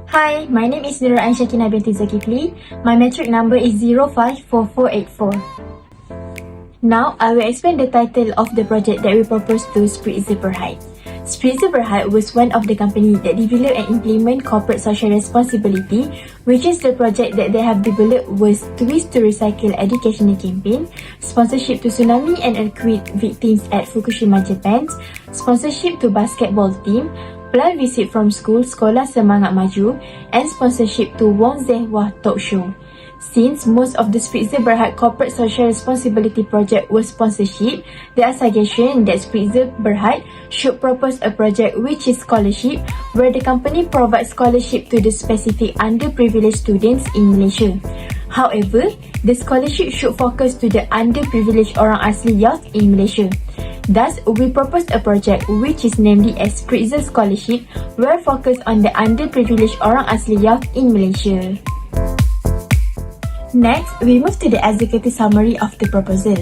Hi, my name is NOOR and SYAKINAH binti ZULKEFLE. My metric number is 054484. Now, I will explain the title of the project that we proposed to Spritzer Berhad. Spritzer Berhad was one of the companies that developed and implement corporate social responsibility, which is the project that they have developed was Twist to Recycle educational campaign, sponsorship to tsunami and earthquake victims at Fukushima, Japan, sponsorship to basketball team, plant visit from school Sekolah Semangat Maju, and sponsorship to Wong Zehwah talk show. Since most of the Spritzer Berhad corporate social responsibility project was sponsorship, there are suggestions that Spritzer Berhad should propose a project which is scholarship, where the company provides scholarship to the specific underprivileged students in Malaysia. However, the scholarship should focus to the underprivileged orang asli youth in Malaysia. Thus, we proposed a project which is named as Spritzer Scholarship, where focus on the underprivileged orang asli youth in Malaysia. Next, we move to the executive summary of the proposal.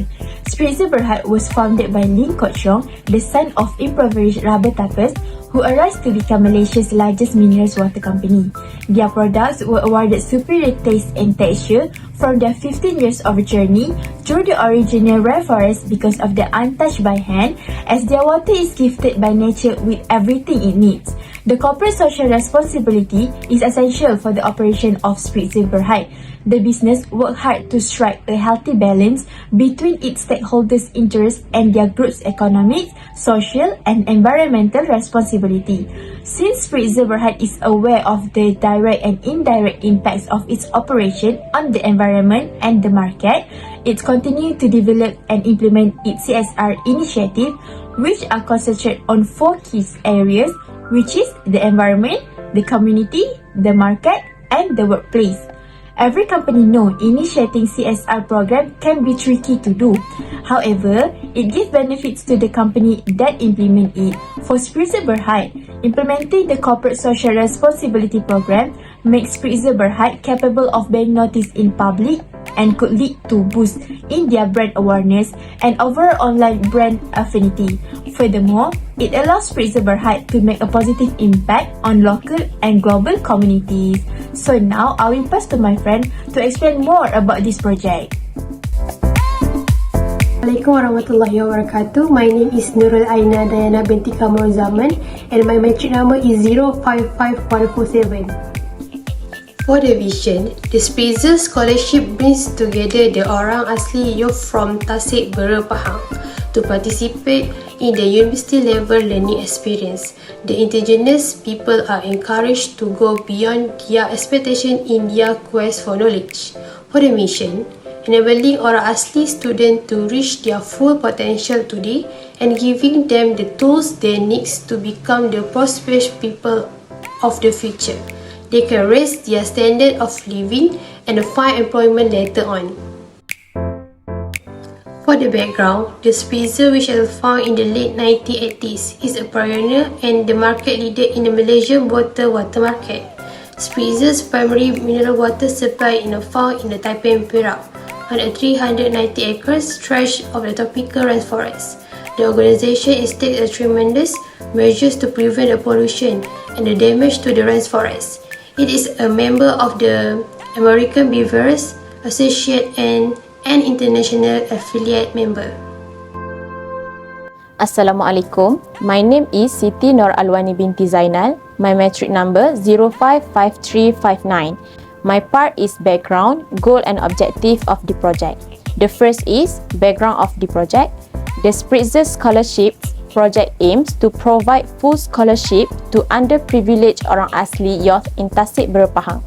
Spritzer Berhad was founded by Lim Kok Chong, the son of impoverished rubber tappers, who arose to become Malaysia's largest minerals water company. Their products were awarded superior taste and texture from their 15 years of journey through the original rainforest because of the untouched by hand, as their water is gifted by nature with everything it needs. The corporate social responsibility is essential for the operation of Spritzer Berhad. The business worked hard to strike a healthy balance between its stakeholders' interests and their group's economic, social, and environmental responsibility. Since Spritzer Berhad is aware of the direct and indirect impacts of its operation on the environment and the market, it continues to develop and implement its CSR initiative, which are concentrated on 4 key areas, which is the environment, the community, the market, and the workplace. Every company knows initiating CSR program can be tricky to do. However, it gives benefits to the company that implement it. For Spritzer Berhad, implementing the corporate social responsibility program makes Spritzer Berhad capable of being noticed in public and could lead to boost in their brand awareness and overall online brand affinity. Furthermore, it allows Spritzer Berhad to make a positive impact on local and global communities. So now, I will pass to my friend to explain more about this project. Assalamualaikum warahmatullahi wabarakatuh. My name is NURUL AINA DAYANA binti KAMRUDDIN and my metric number is 055147. For the vision, the Spritzer Scholarship brings together the orang asli youth from Tasik Bera Pahang to participate in the university level learning experience. The indigenous people are encouraged to go beyond their expectation in their quest for knowledge. For the mission, enabling orang asli students to reach their full potential today and giving them the tools they need to become the prosperous people of the future. They can raise their standard of living and find employment later on. For the background, the Spritzer, which was found in the late 1980s, is a pioneer and the market leader in the Malaysian water market. Spritzer's primary mineral water supply is found in the Taipei and Perak, on a 390 acres stretch of the tropical rainforest. The organisation is taking a tremendous measures to prevent the pollution and the damage to the rainforest. It is a member of the American Beavers Association and an international affiliate member. Assalamualaikum. My name is Siti ALWANI binti ZAINAL. My metric number 055359. My part is background, goal and objective of the project. The first is background of the project. The Spritzer Scholarship project aims to provide full scholarship to underprivileged orang asli youth in Tasik Bera Pahang.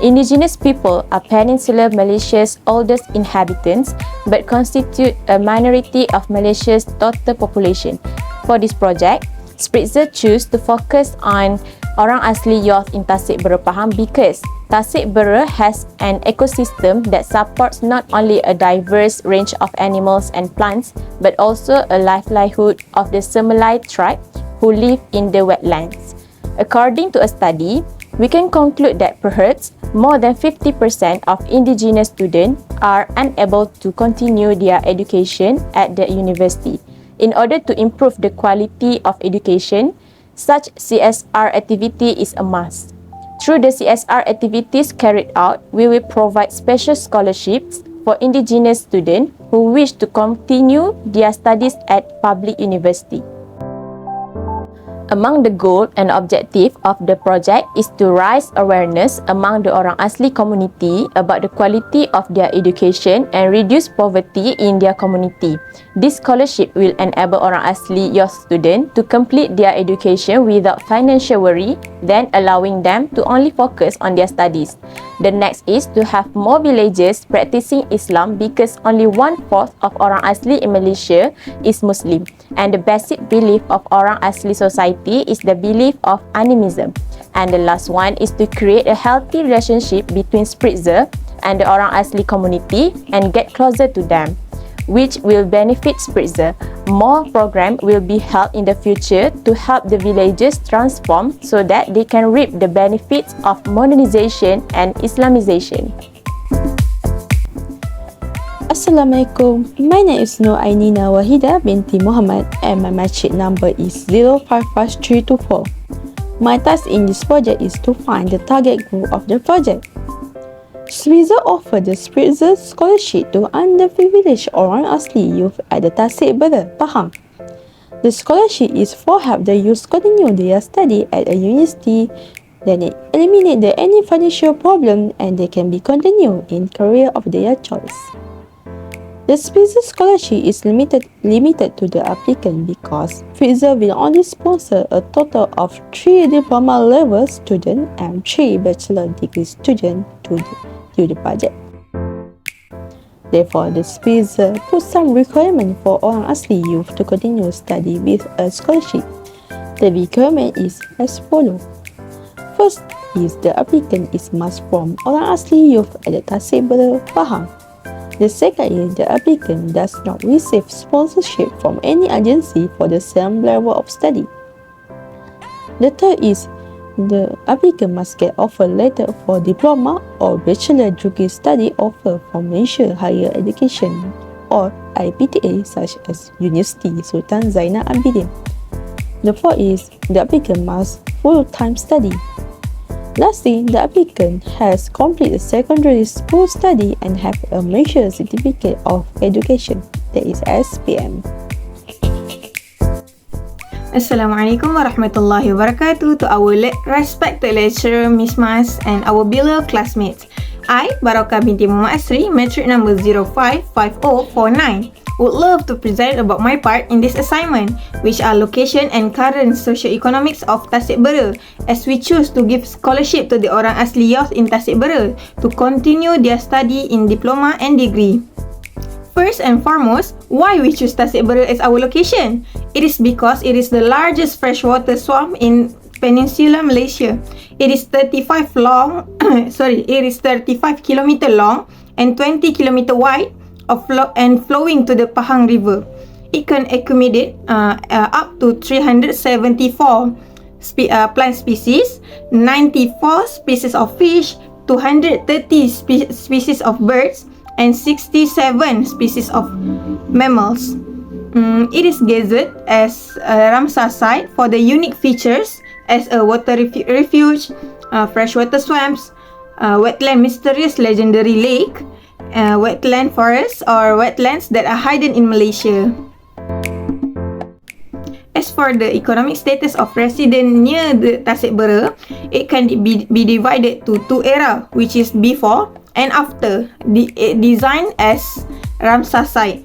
Indigenous people are Peninsular Malaysia's oldest inhabitants but constitute a minority of Malaysia's total population. For this project, Spritzer chose to focus on orang asli youth in Tasik Bera Pahang because Tasik Bera has an ecosystem that supports not only a diverse range of animals and plants but also a livelihood of the Semelai tribe who live in the wetlands. According to a study, we can conclude that perhaps more than 50% of indigenous students are unable to continue their education at the university. In order to improve the quality of education, such CSR activity is a must. Through the CSR activities carried out, we will provide special scholarships for indigenous students who wish to continue their studies at public university. Among the goal and objective of the project is to raise awareness among the orang asli community about the quality of their education and reduce poverty in their community. This scholarship will enable orang asli youth students to complete their education without financial worry, then allowing them to only focus on their studies. The next is to have more villagers practicing Islam because only 1/4 of orang asli in Malaysia is Muslim, and the basic belief of orang asli society is the belief of animism. And the last one is to create a healthy relationship between Spritzer and the orang asli community and get closer to them, which will benefit Spritzer. More programs will be held in the future to help the villagers transform so that they can reap the benefits of modernization and Islamization. Assalamualaikum. My name is AiNina Wahida binti Muhammad and my matric number is 055324. My task in this project is to find the target group of the project. Spritzer offered the Spritzer scholarship to underprivileged orang asli youth at the Tasik Bera, Pahang. The scholarship is for help the youth continue their study at a university, then it eliminate any financial problem and they can be continued in career of their choice. The Spritzer scholarship is limited to the applicant because Spritzer will only sponsor a total of 3 diploma level students and 3 bachelor degree students to the project. Therefore, the Spritzer put some requirement for orang asli youth to continue study with a scholarship. The requirement is as follows. First is the applicant must from orang asli youth at the Tasik Bera, Pahang. The second is the applicant does not receive sponsorship from any agency for the same level of study. The third is the applicant must get offer letter for diploma or bachelor degree study offer from Malaysia Higher Education or IPTA such as University Sultan Zainal Abidin. The fourth is the applicant must full-time study. Lastly, the applicant has completed secondary school study and have a Malaysia Certificate of Education, that is SPM. Assalamualaikum warahmatullahi wabarakatuh to our respected lecturer Miss Mas and our beloved classmates. I, BAROKAH binti ASRI, matric number 055049, would love to present about my part in this assignment, which are location and current socio-economics of Tasik Bera, as we choose to give scholarship to the orang asli youth in Tasik Bera to continue their study in diploma and degree. First and foremost, why we choose Tasik Bera as our location? It is because it is the largest freshwater swamp in Peninsular Malaysia. It is 35 kilometer long and 20 kilometer wide and flowing to the Pahang River. It can accommodate up to 374 plant species, 94 species of fish, 230 species of birds, and 67 species of mammals. It is gazetted as a Ramsar site for the unique features as a water refuge, freshwater swamps, wetland mysterious legendary lake, wetland forests or wetlands that are hidden in Malaysia. As for the economic status of residents near the Tasik Bera, it can be divided to two eras, which is before and after designed as Ramsar site.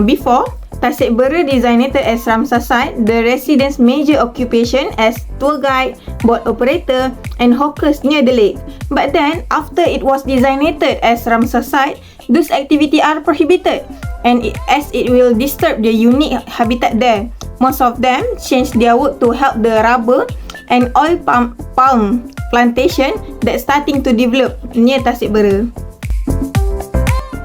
Before, Tasik Bera designated as Ramsar site, the residents' major occupation as tour guide, boat operator, and hawkers near the lake. But then, after it was designated as Ramsar site, those activities are prohibited, and as it will disturb the unique habitat there. Most of them changed their work to help the rubber and oil palm plantation that starting to develop near Tasik Bera.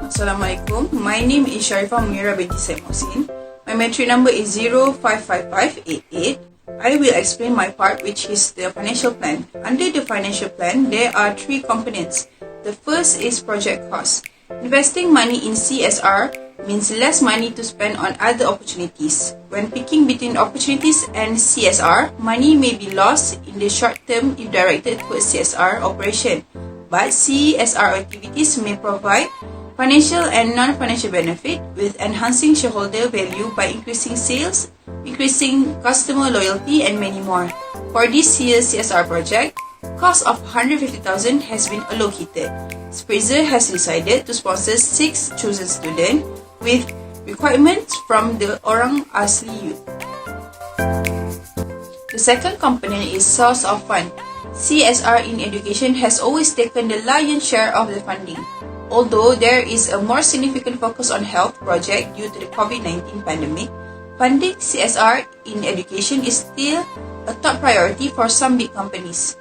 Assalamualaikum. My name is SHARIFAH MUNIRRAH binti MOHSIN. My matric number is 055588. I will explain my part, which is the financial plan. Under the financial plan, there are 3 components. The first is project cost. Investing money in CSR means less money to spend on other opportunities. When picking between opportunities and CSR, money may be lost in the short term if directed to a CSR operation, but CSR activities may provide financial and non-financial benefit with enhancing shareholder value by increasing sales, increasing customer loyalty, and many more. For this year's CSR project, cost of 150,000 has been allocated. Spritzer has decided to sponsor 6 chosen students with requirements from the Orang Asli youth. The second component is source of fund. CSR in education has always taken the lion's share of the funding. Although there is a more significant focus on health project due to the COVID-19 pandemic, funding CSR in education is still a top priority for some big companies.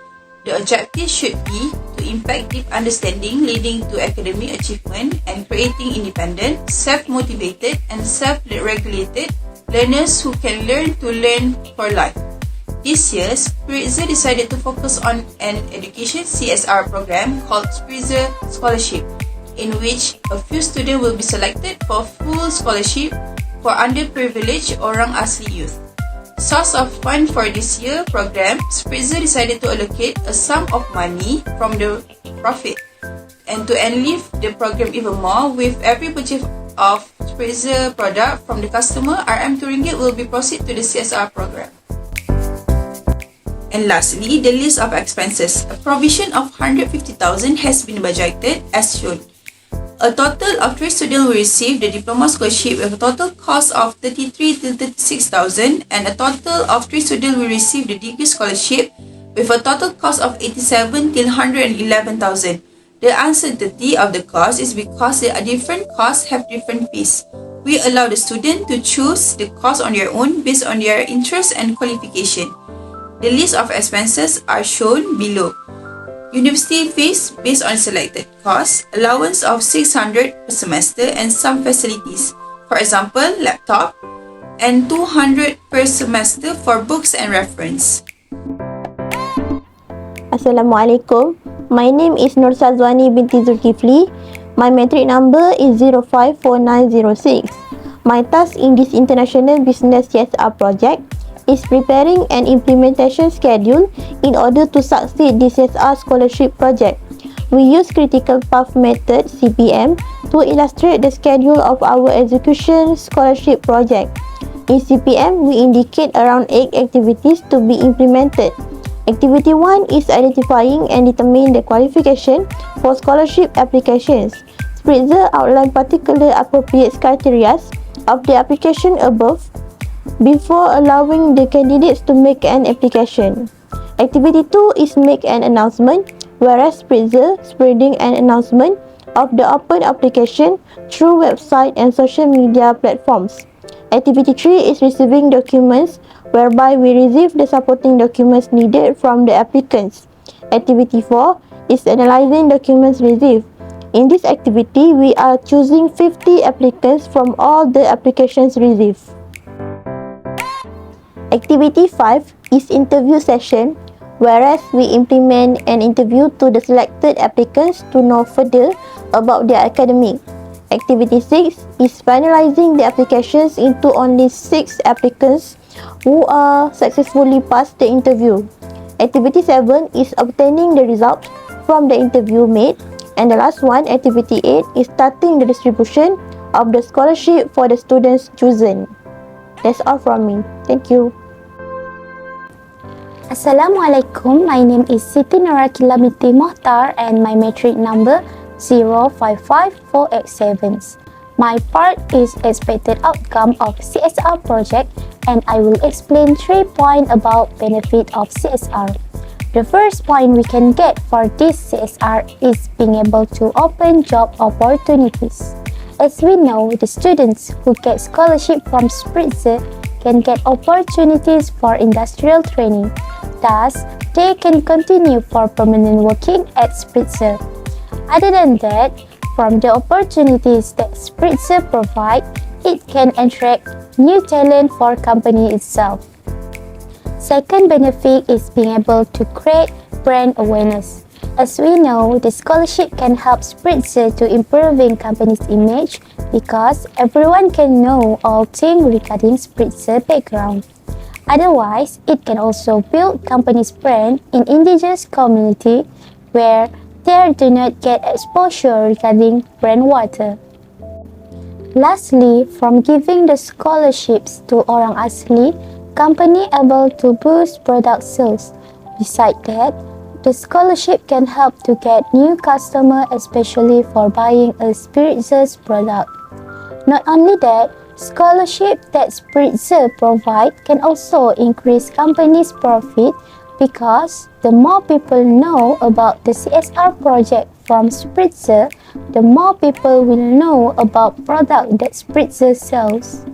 The objective should be to impact deep understanding leading to academic achievement and creating independent, self-motivated and self-regulated learners who can learn to learn for life. This year, Spritzer decided to focus on an education CSR program called Spritzer Scholarship, in which a few students will be selected for full scholarship for underprivileged Orang Asli youth. Source of fund for this year program, Spritzer decided to allocate a sum of money from the profit and to enlive the program even more. With every purchase of Spritzer product from the customer, RM2 will be proceed to the CSR program. And lastly, the list of expenses. A provision of 150,000 has been budgeted as shown. A total of 3 students will receive the diploma scholarship with a total cost of 33 to 36,000, and a total of 3 students will receive the degree scholarship with a total cost of 87 till 111,000. The uncertainty of the cost is because the different costs have different fees. We allow the student to choose the cost on their own based on their interest and qualification. The list of expenses are shown below. University fees based on selected costs, allowance of 600 per semester and some facilities, for example, laptop, and 200 per semester for books and reference. Assalamualaikum. My name is NORSAZWANI binti ZULKEFLE. My metric number is 054906. My task in this international business CSR project is preparing an implementation schedule in order to succeed the CSR scholarship project. We use critical path method (CPM) to illustrate the schedule of our execution scholarship project. In CPM, we indicate around 8 activities to be implemented. Activity 1 is identifying and determining the qualification for scholarship applications. Spritzer outline particular appropriate criteria of the application above before allowing the candidates to make an application. Activity 2 is make an announcement, whereas Spritzer spreading an announcement of the open application through website and social media platforms. Activity 3 is receiving documents, whereby we receive the supporting documents needed from the applicants. Activity 4 is analyzing documents received. In this activity, we are choosing 50 applicants from all the applications received. Activity 5 is interview session, whereas we implement an interview to the selected applicants to know further about their academic. Activity 6 is finalizing the applications into only 6 applicants who are successfully passed the interview. Activity 7 is obtaining the results from the interview made, and the last one, activity 8, is starting the distribution of the scholarship for the students chosen. That's all from me. Thank you. Assalamualaikum. My name is Siti NOORAQILAH binti MOHTAR and my metric number 055487. My part is expected outcome of CSR project, and I will explain 3 points about benefit of CSR. The first point we can get for this CSR is being able to open job opportunities. As we know, the students who get scholarship from Spritzer can get opportunities for industrial training. Thus, they can continue for permanent working at Spritzer. Other than that, from the opportunities that Spritzer provide, it can attract new talent for company itself. Second benefit is being able to create brand awareness. As we know, the scholarship can help Spritzer to improving company's image because everyone can know all things regarding Spritzer background. Otherwise, it can also build company's brand in indigenous community where they do not get exposure regarding brand water. Lastly, from giving the scholarships to orang asli, company able to boost product sales. Besides that, the scholarship can help to get new customer, especially for buying a Spritzer's product. Not only that, scholarship that Spritzer provide can also increase company's profit because the more people know about the CSR project from Spritzer, the more people will know about product that Spritzer sells.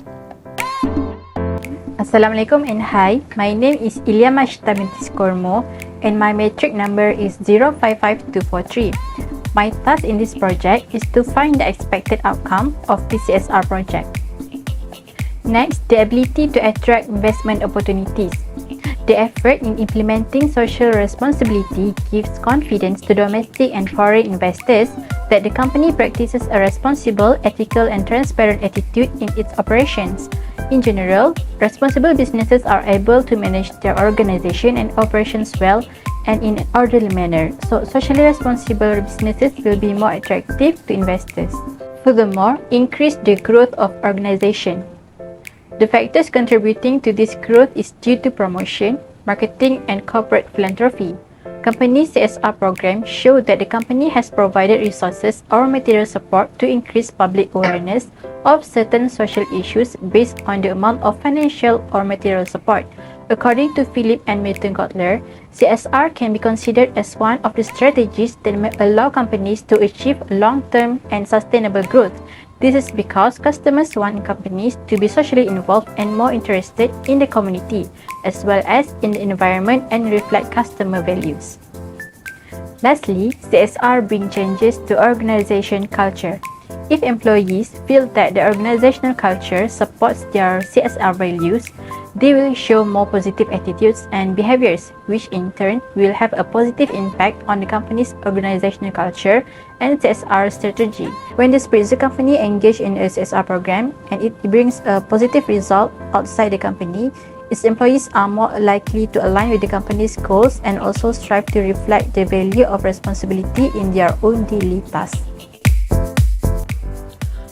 Assalamualaikum and hi, my name is IYLIA binti SUKORMO and my matric number is 055243. My task in this project is to find the expected outcome of the CSR project. Next, the ability to attract investment opportunities. The effort in implementing social responsibility gives confidence to domestic and foreign investors that the company practices a responsible, ethical and transparent attitude in its operations. In general, responsible businesses are able to manage their organization and operations well and in an orderly manner, so socially responsible businesses will be more attractive to investors. Furthermore, increase the growth of organization. The factors contributing to this growth is due to promotion, marketing and corporate philanthropy. Company CSR programs show that the company has provided resources or material support to increase public awareness of certain social issues based on the amount of financial or material support. According to Philip and Milton Kotler, CSR can be considered as one of the strategies that may allow companies to achieve long-term and sustainable growth. This is because customers want companies to be socially involved and more interested in the community, as well as in the environment and reflect customer values. Lastly, CSR brings changes to organization culture. If employees feel that the organizational culture supports their CSR values, they will show more positive attitudes and behaviors, which in turn will have a positive impact on the company's organizational culture and CSR strategy. When the Spritzer company engages in a CSR program and it brings a positive result outside the company, its employees are more likely to align with the company's goals and also strive to reflect the value of responsibility in their own daily tasks.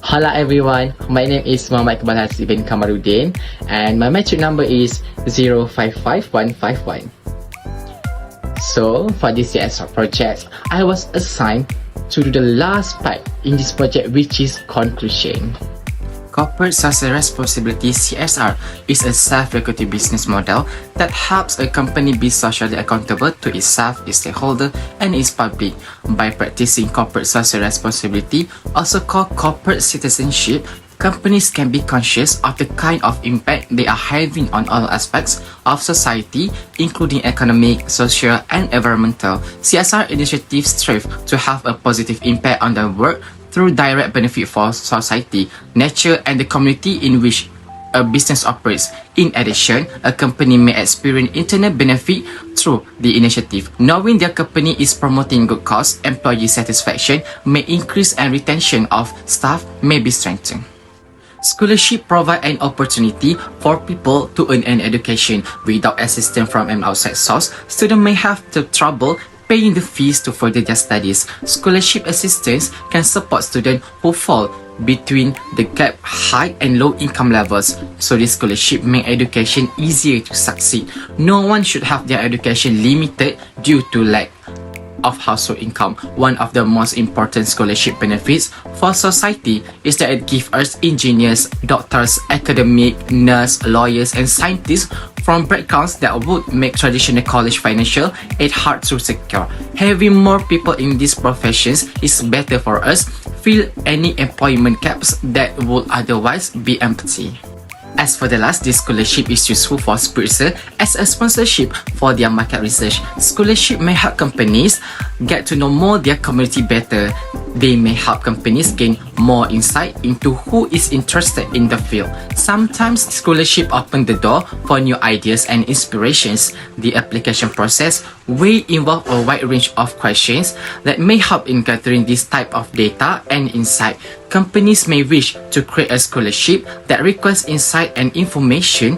Hello everyone, my name is MOHAMAD bin KAMRUDDIN and my matric number is 055151. So for this CSR project, I was assigned to do the last part in this project, which is conclusion. Corporate Social Responsibility (CSR) is a self-regulated business model that helps a company be socially accountable to its staff, its stakeholder, and its public. By practicing corporate social responsibility, also called corporate citizenship, companies can be conscious of the kind of impact they are having on all aspects of society, including economic, social, and environmental. CSR initiatives strive to have a positive impact on their work through direct benefit for society, nature, and the community in which a business operates. In addition, a company may experience internal benefit through the initiative. Knowing their company is promoting good cause, employee satisfaction may increase and retention of staff may be strengthened. Scholarship provide an opportunity for people to earn an education. Without assistance from an outside source, students may have trouble paying the fees to further their studies. Scholarship assistance can support students who fall between the gap high and low income levels, so this scholarship make education easier to succeed. No one should have their education limited due to lack of household income. One of the most important scholarship benefits for society is that it gives us engineers, doctors, academic, nurse, lawyers, and scientists from backgrounds that would make traditional college financial aid hard to secure. Having more people in these professions is better for us, fill any employment gaps that would otherwise be empty. As for the last, this scholarship is useful for Spritzer as a sponsorship for their market research. Scholarship may help companies get to know more their community better. They may help companies gain more insight into who is interested in the field. Sometimes scholarship opens the door for new ideas and inspirations. The application process will involve a wide range of questions that may help in gathering this type of data and insight. Companies may wish to create a scholarship that requires insight and information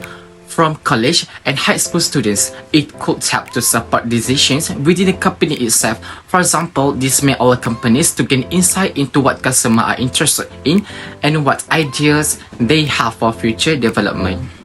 from college and high school students. It could help to support decisions within the company itself. For example, this may allow companies to gain insight into what customers are interested in and what ideas they have for future development.